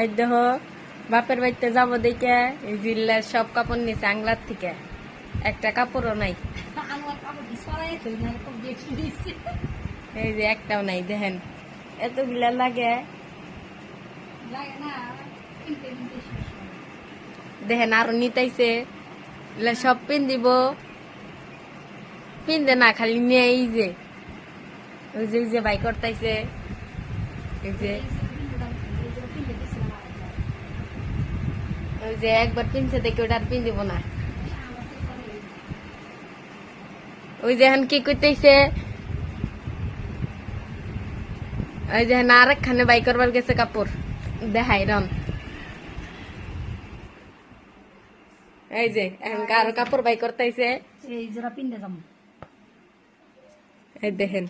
এই দেখো বাপের বাড়িতে যাবো দেখে এই জিল্লার সব কাপড় নিচে আংলার থেকে একটা কাপড়ও নাই। এই যে একটাও নাই দেখেন এতগুলা লাগে দেখেন আরো নিতাইছে সব পিন দিব পিনতে না খালি নিয়ে এই যে ওই যে বাই করতাইছে এই যে ওই যে একবার পিনছে দেখে ওটা আর পিন দিব না। ওই যে কি করতেছে ওই যে আরেকখানে বাই করবার গেছে কাপড় দেখাই রন এই যে এখন কারো কাপড় বাই করতেছে এই জোড়া পিনতে যাবো এই দেখেন